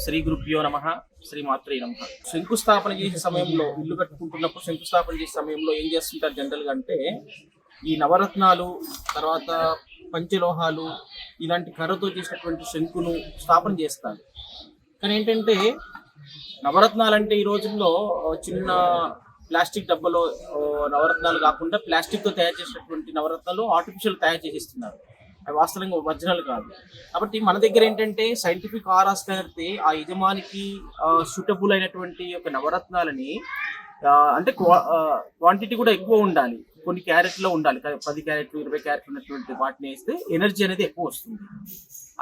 శ్రీ గురుభ్యో నమ. శ్రీ మాత్రే నమ. శంకుస్థాపన చేసే సమయంలో, ఇల్లు కట్టుకుంటున్నప్పుడు శంకుస్థాపన చేసే సమయంలో ఏం చేస్తుంటారు జనరల్గా అంటే, ఈ నవరత్నాలు, తర్వాత పంచలోహాలు, ఇలాంటి కర్రతో చేసినటువంటి శంకును స్థాపన చేస్తారు. కానీ ఏంటంటే, నవరత్నాలు అంటే ఈ రోజుల్లో చిన్న ప్లాస్టిక్ డబ్బాలో నవరత్నాలు కాకుండా ప్లాస్టిక్తో తయారు చేసినటువంటి నవరత్నాలు ఆర్టిఫిషియల్ తయారు చేసిస్తున్నారు. అవి వాస్తవంగా ఒరిజినల్ కాదు. కాబట్టి మన దగ్గర ఏంటంటే సైంటిఫిక్ ఆరా స్కానర్తో ఆ యజమానికి సూటబుల్ అయినటువంటి ఒక నవరత్నాలని, అంటే క్వాంటిటీ కూడా ఎక్కువ ఉండాలి, కొన్ని క్యారెట్లో ఉండాలి, 10 క్యారెట్లు 20 క్యారెట్లు ఉన్నటువంటి వాటిని వేస్తే ఎనర్జీ అనేది ఎక్కువ వస్తుంది.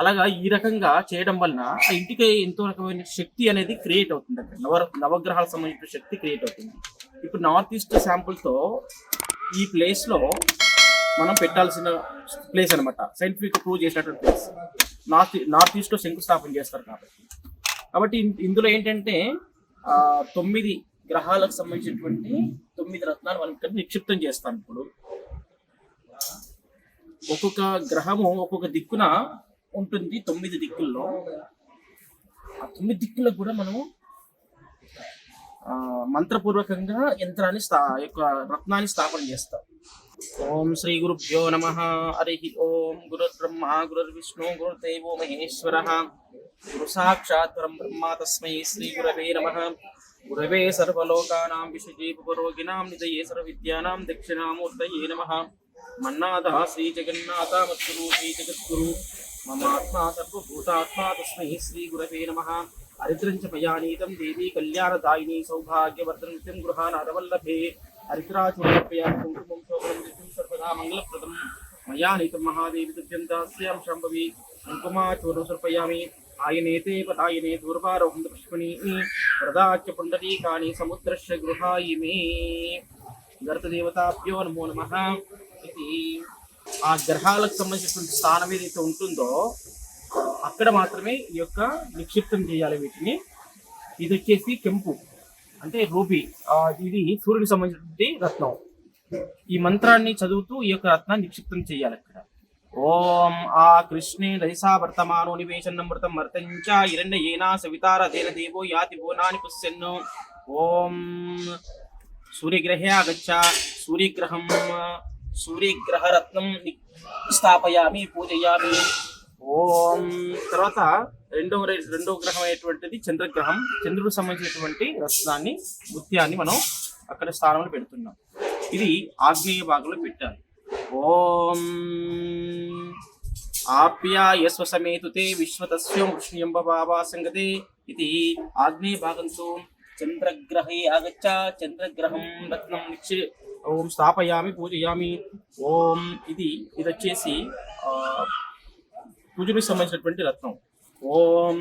అలాగా ఈ రకంగా చేయడం వలన ఆ ఇంటికి ఎంతో రకమైన శక్తి అనేది క్రియేట్ అవుతుంది. అక్కడ నవగ్రహాలకు సంబంధించిన శక్తి క్రియేట్ అవుతుంది. ఇప్పుడు నార్త్ ఈస్ట్ శాంపుల్తో ఈ ప్లేస్లో మనం పెట్టాల్సిన ప్లేస్ అనమాట, సైంటిఫిక్ ప్రూవ్ చేసినటువంటి ప్లేస్. నార్త్ ఈస్ట్లో శంకుస్థాపన చేస్తారు కాబట్టి ఇందులో ఏంటంటే 9 గ్రహాలకు సంబంధించినటువంటి 9 రత్నాలు మనం ఇక్కడ నిక్షిప్తం చేస్తాం. ఇప్పుడు ఒక్కొక్క గ్రహము ఒక్కొక్క దిక్కున ఉంటుంది. 9 దిక్కుల్లో ఆ 9 దిక్కులకు కూడా మనము మంత్రపూర్వకంగా యంత్రాన్ని యొక్క రత్నాన్ని స్థాపన చేస్తాం. ఓం శ్రీ గురుభ్యో నమ. హరి ఓం. గురుర్బ్రహ్మ గురుర్విష్ణు గురుర్దేవో మహేశ్వర, గురు సాక్షాత్ పరం బ్రహ్మ తస్మై శ్రీ గురవే నమ. గురవే సర్వలోకానాం విషజీవరోగిణాం నిధయే సర్వవిద్యానాం దక్షిణామూర్తయే నమః. మన్నాథ శ్రీ జగన్నాథ మద్గురు శ్రీ జగద్గురు మమాత్మా సర్వభూతాత్మా తస్మై శ్రీ గురవే నమః. హరిద్రం చ మయానీతం దేవీ కళ్యాణదాయిని సౌభాగ్యవర్ధనం గృహానాథవల్లభే. హరిద్రాచూర్ణప్రయా కుంకుమం శోభనం నిత్యం సర్వదా మంగళప్రదం. మయానీతం మహాదేవి తుభ్యం దాస్యాం శాంభవి కుంకుమాచూర్ణం సమర్పయామి. ఆయనేతే పదాయనే దూర్వారోహం పుష్పణీ ప్రదాచ్య పుండరీకాని సముద్రస్య గృహాయిమే. గర్తదేవతాభ్యో నమో నమః. ఇది ఆ గ్రహాలకు సంబంధించినటువంటి స్థానం ఏదైతే ఉంటుందో అక్కడ మాత్రమే ఈ యొక్క నిక్షిప్తం చేయాలి వీటిని. ఇది వచ్చేసి కెంపు అంటే రూబీ, ఇది సూర్యుడికి సంబంధించినటువంటి రత్నం. ఈ మంత్రాన్ని చదువుతూ ఈ యొక్క రత్నాన్ని నిక్షిప్తం చేయాలి అక్కడ. ఓం ఆ కృష్ణే రజసా వర్తమానో నివేశన్నమృతం మర్తంచ హిరణ్యేనా సవితార దేన దేవో యాతి భువనాని పుష్యన్నో. ఓం సూర్యగ్రహే ఆగచ్చ. సూర్యగ్రహరత్నం స్థాపయామి, పూజయామి. ఓం తర్వాత రెండో గ్రహం అయినటువంటిది చంద్రగ్రహం. చంద్రుడికి సంబంధించినటువంటి రత్నాన్ని, ముత్యాన్ని మనం అక్కడ స్థానంలో పెడుతున్నాం. ఇది ఆగ్నేయ భాగంలో పెట్టాలి. ఓం ఆప్యాయస్వ సమేతుతే విశ్వతస్యం వృష్ణ్యంబ బాబా సంగతే. ఇది ఆగ్నేయ భాగంతో చంద్రగ్రహే ఆగచ్చ. చంద్రగ్రహం రత్నం ఓం స్థాపయామి, పూజయామి. ఓం ఇది వచ్చేసి పూజకు సంబంధించినటువంటి రత్నం. ఓం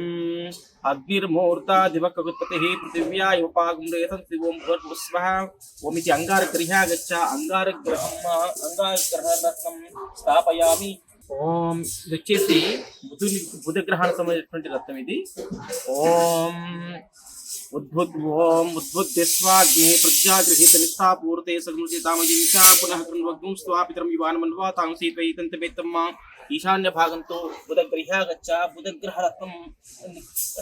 అగ్నిర్మూర్త దివకగుత్పతి పృథివ్యా యుపాగుండేతం ఓం భూర్భువః. ఓం ఇది అంగారగ్రహే ఆగచ్చ. అంగారగ్రహ రత్నం స్థాపయామి. ఓం ఇది వచ్చేసి బుధగ్రహానికి సంబంధించినటువంటి రత్నం ఇది. ఓం ఉద్బుద్ధ్యస్వాగ్నే ప్రజాగృహీత నిష్ఠాపూర్తే సగుణితామజించ పునః కృణ్వగ్ం స్వాపితరం యువానమన్వా తాం సీత్వైతంతమేత్తమ్మ. ఈశాన్య భాగంతో బుధగ్రహే ఆగచ్చ. బుధగ్రహ రత్నం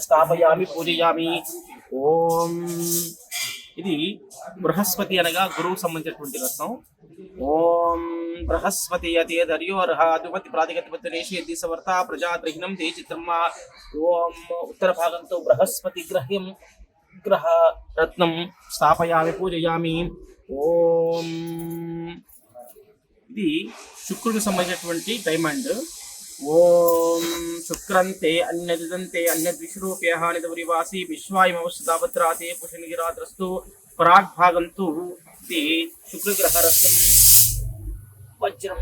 స్థాపయామి, పూజయామి. ఓం ఇది బృహస్పతి అనగా గురువుకు సంబంధించినటువంటి రత్నం. ఓం బృహస్పతి అతి దర్యోర్హ అదుమతి ప్రాతిగతపత్రేషి దిశవర్త ప్రజాగ్రహిణం దే చిత్రమ్మ. ఓం ఉత్తర భాగంతో బృహస్పతి గ్రహ రత్నం స్థాపయామి, పూజయామి. ఓం ఇది శుక్రుడికి సంబంధించినటువంటి డైమండ్. ఓం శుక్రంతే అన్యదిదంతే అన్యద్విశ్రూప్య నిధురివాసి విశ్వాయమవస్థాభద్రాతే పుషనిగిరాద్రస్తు. పరాగ్భాగంతో ఇది శుక్రగ్రహ రత్నం వజ్రం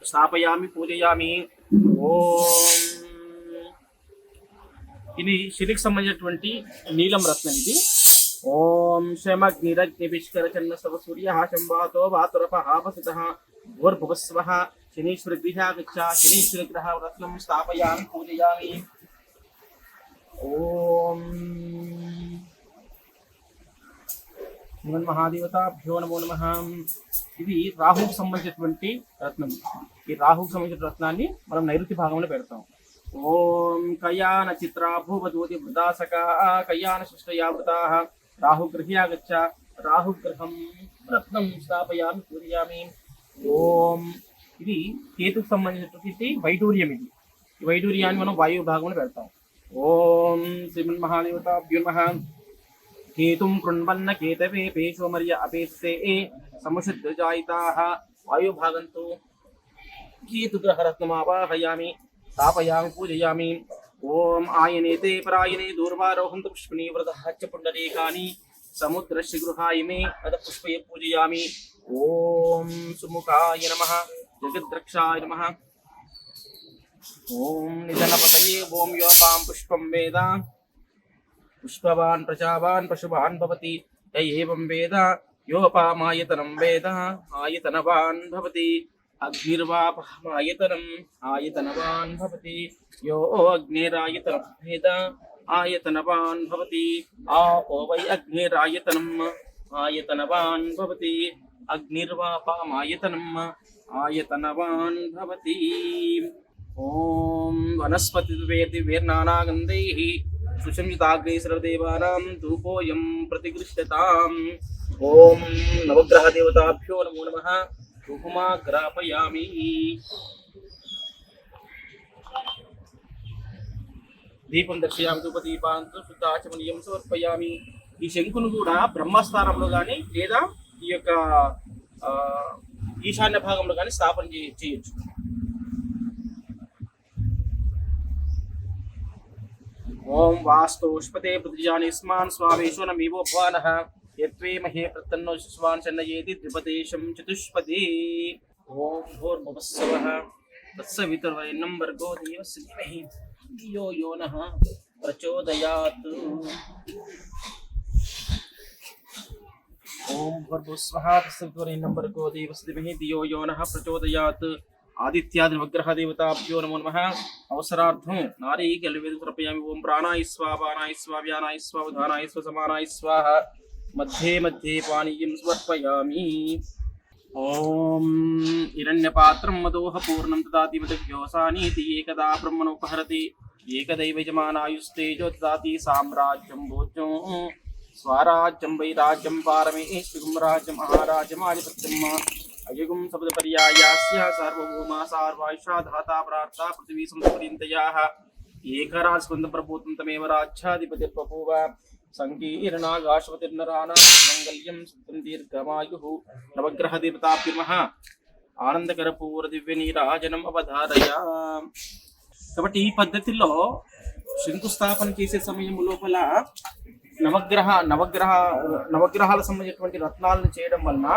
స్థాపయామి, పూజయామి. ఓం ఇది శనికి సంబంధించినటువంటి నీలం రత్నం ఇది. ఓం శమగ్నిరగ్నివిష్కరచన్న సవ సూర్య శంభాతో వాతురపహాపసితః భూర్భువస్వః. శనీశ్వర గృహాగచ్చ. శనీశ్వర గ్రహ రత్నం స్థాపయామి, పూజయామి. ఓం మహాదేవతాభ్యో నమో నమః. ఇది రాహుకు సంబంధించినటువంటి రత్నం. ఈ రాహుకు సంబంధించిన రత్నాన్ని మనం నైరుతి భాగంలో పెడతాం. ఓం కయాన చిత్రా భూవదూతి వృదాసకా కయాన సృష్టయా వృతాః రాహుగృహ్యాగచ్చ రాహుగ్రహం రత్నం స్థాపయామి పూజయామి. ఓం ఇది కేతుకు సంబంధించినటువంటి వైడూర్యం. ఇది ఈ వైడూర్యాన్ని మనం వాయువు భాగంలో పెడతాం. ఓం శ్రీమన్మహాదేవతాభ్యో నమః. కేతుం కృణ్వన్న కేతవే పేషోమర్య అపేస్తే సముషుద్ధజాయితాః. వాయు భాగంతో కేతుగ్రహరత్నమావాహయామి స్థాపయామి పూజయామి. ఓం ఆయనేతే పరాయణే దూర్వారోహంతు పుష్పిణీ వ్రతః చ పుండరీకాని సముద్రస్య గృహాయిమే అద పుష్పయ పూజయామి. ఓం సుముఖాయ నమః జగద్రక్షాయ నమః. ఓం నిధనపతయే ఓం యోపాం పుష్పం వేద పుష్పవాన్ ప్రజావాన్ పశువాన్ భవతి య ఏవం వేద యోపామాయతనం వేద ఆయతనవాన్ భవతి. అగ్నిర్వాపమాయతనం ఆయతనవాన్ భవతి యో అగ్నిరాయతనం వేద ఆయతనవాన్ భవతి. ఆపో వై అగ్నిరాయతనం ఆయతనవాన్ భవతి అగ్నిర్వాపమాయతనం ఆయతనవాన్ భవతి. ఓం వనస్పతి వేర్నానాగంధైః సుషంజితాగ్రే సర్వదేవానాం ధూపోయం ప్రతిగృహ్యతాం. ఓం నవగ్రహ దేవతాభ్యో నమో నమః. ధూపమాగ్రాపయామి. దీపం దర్శయామి ధూపదీపాంతో శుద్ధాచమనీయం సమర్పయామి. ఈ శంకును కూడా బ్రహ్మస్థానంలో కానీ లేదా ఈ యొక్క ఈశాన్య భాగంలో కానీ స్థాపన చేయొచ్చు. ఓం వాస్తోష్పతే పృథిజాని స్మాన్ స్వావేశో నమీవో భవానః యత్వే మహే ప్రతన్నో శిశువాన్ చన్నయేతి ద్విపదేశం చతుష్పదే. ఓం భూర్భువస్సవః తత్సవితుర్వరేణ్యం భర్గో దేవస్య ధీమహి ధియో యో నః ప్రచోదయాత్. ఓం భూర్భువస్సవః తత్సవితుర్వరేణ్యం భర్గో దేవస్య ధీమహి ధియో యో నః ప్రచోదయాత్. ఆదిత్యాది నవగ్రహ దేవతాభ్యో నమో నమః. అవసరార్థం నారీకల్వేదు సమర్పయామి. ఓం ప్రాణాయ స్వాహ పానాయ స్వాహ వ్యానాయ స్వాహ ఉదానాయ స్వాహ సమానాయ స్వాహ మధ్యే మధ్యే పానీయం సమర్పయామి. ఓం హిరణ్యపాత్రం మదోహ పూర్ణం దదాతి మదవ్యోసానీతి ఏకదా బ్రహ్మణోపహరతి ఏకదైవ యజమానాయుస్తేజో దదాతి సామ్రాజ్యం భోజ్యం స్వరాజ్యం వైరాజ్యం పారమేశ్వరం రాజ్యం మహారాజ్యం ఆధిపత్యం అయుగం సప్తపర్యాయాస్య సార్వభౌమా సార్వాయుషా ధాతా ప్రార్థ పృథివీ సంస్ఫురింతయాః ఏకరాజస్కందం ప్రభూతం తమేవ రాజ్యాధిపతిర్బభూవ. సంకీర్ణాగాశపతిర్నరాణాం మంగళ్యం సుఖం దీర్ఘమాయుః. నవగ్రహ దేవతాభ్యో నమః. ఆనందకరపూర దివ్య నీరాజనం అవధారయ. కాబట్టి ఈ పద్ధతిలో శంకుస్థాపన చేసే సమయం లోపల నవగ్రహాల సంబంధించినటువంటి రత్నాలను చేయడం వలన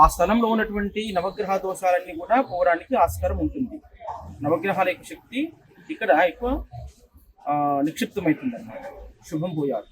ఆ స్థలంలో ఉన్నటువంటి నవగ్రహ దోషాలన్నీ కూడా పోవడానికి ఆస్కారం ఉంటుంది. నవగ్రహాల యొక్క శక్తి ఇక్కడ ఎక్కువ నిక్షిప్తమవుతుంది అన్నమాట. శుభం భూయాత్.